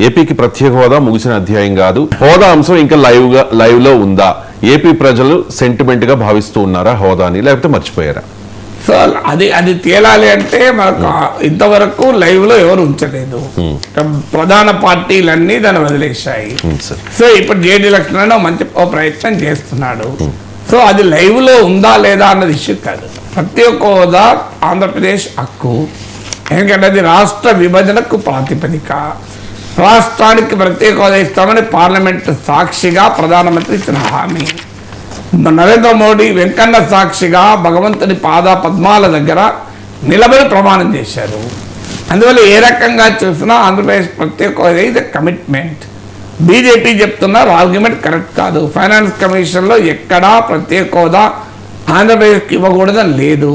ఏపీకి ప్రత్యేక హోదా ముగిసిన అధ్యాయం కాదు, హోదా అంశం ఇంకా లైవ్ లో ఉందా? ఏపీ ప్రజలు సెంటిమెంట్ గా భావిస్తూ ఉన్నారా హోదాని, లేకపోతే మర్చిపోయారా? సో అది తేలాలి అంటే మనకు ఇంతవరకు లైవ్ లో ఎవరు ఉంచలేదు. ప్రధాన పార్టీలన్నీ దాన్ని వదిలేశాయి. సో ఇప్పుడు జేడీ లక్ష్మణ్ మంచి ప్రయత్నం చేస్తున్నాడు. సో అది లైవ్ లో ఉందా లేదా అన్నది ఇష్యూ కాదు. ప్రత్యేక హోదా ఆంధ్రప్రదేశ్ హక్కు. ఎందుకంటే అది రాష్ట్ర విభజనకు ప్రాతిపదిక. రాష్ట్రానికి ప్రత్యేక హోదా ఇస్తామని పార్లమెంట్ సాక్షిగా ప్రధానమంత్రి ఇచ్చిన హామీ. నరేంద్ర మోడీ వెంకన్న సాక్షిగా భగవంతుని పాద పద్మాల దగ్గర నిలబడి ప్రమాణం చేశారు. అందువల్ల ఏ రకంగా చూసినా ఆంధ్రప్రదేశ్ ప్రత్యేక హోదా ఇది కమిట్మెంట్. బీజేపీ చెప్తున్నారు ఆర్గ్యుమెంట్ కరెక్ట్ కాదు. ఫైనాన్స్ కమిషన్లో ఎక్కడా ప్రత్యేక హోదా ఆంధ్రప్రదేశ్కి ఇవ్వకూడదని లేదు.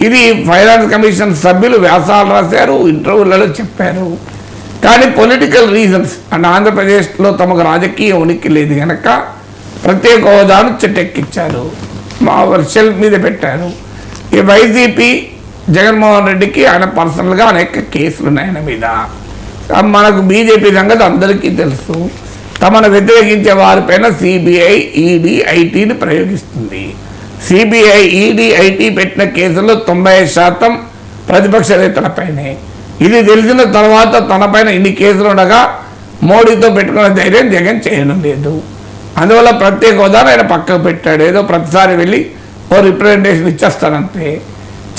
ఇది ఫైనాన్స్ కమిషన్ సభ్యులు వ్యాసాలు రాశారు, ఇంటర్వ్యూలలో చెప్పారు. కానీ పొలిటికల్ రీజన్స్ అండ్ ఆంధ్రప్రదేశ్లో తమకు రాజకీయ ఉనికి లేదు కనుక ప్రత్యేక హోదాను చెట్టెక్కించారు, మా షెల్ఫ్ మీద పెట్టారు. ఈ వైసీపీ జగన్మోహన్ రెడ్డికి ఆయన పర్సనల్గా అనేక కేసులు ఉన్నాయి ఆయన మీద. మనకు బీజేపీ సంగతి అందరికీ తెలుసు. తమను వ్యతిరేకించే వారిపైన సిబిఐ, ఈడీ, ఐటీని ప్రయోగిస్తుంది. సిబిఐ, ఈడీ, ఐటీ పెట్టిన కేసుల్లో 90% ప్రతిపక్ష నేతలపైనే. ఇది తెలిసిన తర్వాత తనపైన ఇన్ని కేసులు ఉండగా మోడీతో పెట్టుకున్న ధైర్యం జగన్ చేయడం లేదు. అందువల్ల ప్రత్యేక హోదాను ఆయన పక్కకు పెట్టాడు. ఏదో ప్రతిసారి వెళ్ళి ఓ రిప్రజెంటేషన్ ఇచ్చేస్తానంతే.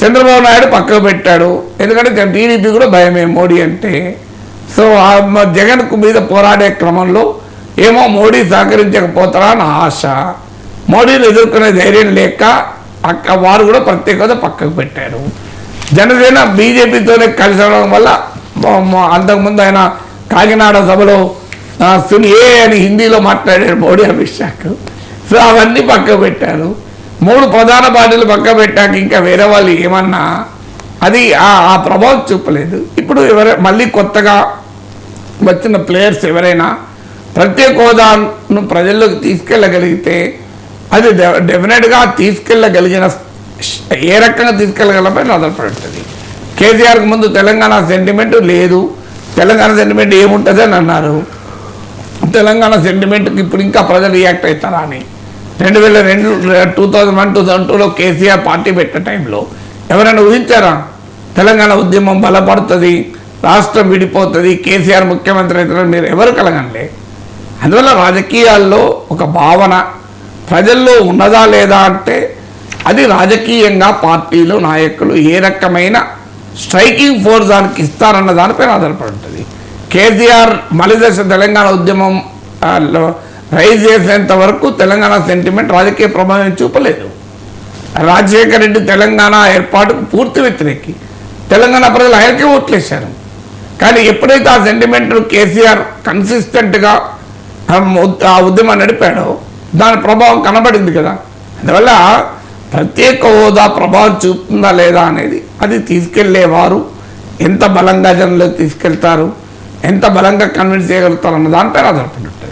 చంద్రబాబు నాయుడు పక్కకు పెట్టాడు. ఎందుకంటే టీడీపీ కూడా భయమే మోడీ అంటే. సో జగన్కు మీద పోరాడే క్రమంలో ఏమో మోడీ సహకరించకపోతారా అని ఆశ. మోడీని ఎదుర్కొనే ధైర్యం లేక వారు కూడా ప్రత్యేక హోదా పక్కకు పెట్టారు. జనసేన బీజేపీతోనే కలిసి అవడం వల్ల అంతకుముందు ఆయన కాకినాడ సభలో సునియే అని హిందీలో మాట్లాడారు మోడీ, అమిత్ షాకు. సో అవన్నీ పక్కకు పెట్టారు. 3 ప్రధాన పార్టీలు పక్క పెట్టాక ఇంకా వేరే వాళ్ళు ఏమన్నా అది ఆ ప్రభావం చూపలేదు. ఇప్పుడు మళ్ళీ కొత్తగా వచ్చిన ప్లేయర్స్ ఎవరైనా ప్రత్యేక హోదాను ప్రజల్లోకి తీసుకెళ్ళగలిగితే అది డెఫినెట్గా తీసుకెళ్ళగలిగిన ఏ రకంగా తీసుకెళ్ళగలపై ఆధారపడి ఉంటుంది. కేసీఆర్కి ముందు తెలంగాణ సెంటిమెంట్ లేదు, తెలంగాణ సెంటిమెంట్ ఏముంటుంది అని అన్నారు. తెలంగాణ సెంటిమెంట్కి ఇప్పుడు ఇంకా ప్రజలు రియాక్ట్ అవుతారా అని 2001-2002లో కేసీఆర్ పార్టీ పెట్టే టైంలో ఎవరైనా ఊహించారా తెలంగాణ ఉద్యమం బలపడుతుంది, రాష్ట్రం విడిపోతుంది, కేసీఆర్ ముఖ్యమంత్రి అవుతారని? మీరు ఎవరు కలగండి. అందువల్ల రాజకీయాల్లో ఒక భావన ప్రజల్లో ఉన్నదా లేదా అంటే అది రాజకీయంగా పార్టీలు నాయకులు ఏ రకమైన స్ట్రైకింగ్ ఫోర్స్ దానికి ఇస్తారన్న దానిపై ఆధారపడి ఉంటుంది. కేసీఆర్ మలిదశ తెలంగాణ ఉద్యమం రైజ్ చేసేంత వరకు తెలంగాణ సెంటిమెంట్ రాజకీయ ప్రభావం చూపలేదు. రాజశేఖర రెడ్డి తెలంగాణ ఏర్పాటుకు పూర్తి వ్యతిరేకి, తెలంగాణ ప్రజలు ఆయనకే ఓట్లేశారు. కానీ ఎప్పుడైతే ఆ సెంటిమెంట్ కేసీఆర్ కన్సిస్టెంట్గా ఆ ఉద్యమాన్ని నడిపాడో దాని ప్రభావం కనబడింది కదా. అందువల్ల ప్రత్యేక హోదా ప్రభావం చూపుతుందా లేదా అనేది అది తీసుకెళ్లేవారు ఎంత బలంగా జనంలోకి తీసుకెళ్తారు, ఎంత బలంగా కన్విన్స్ చేయగలుగుతారు అన్న దానిపైన ఆధారపడి ఉంటుంది.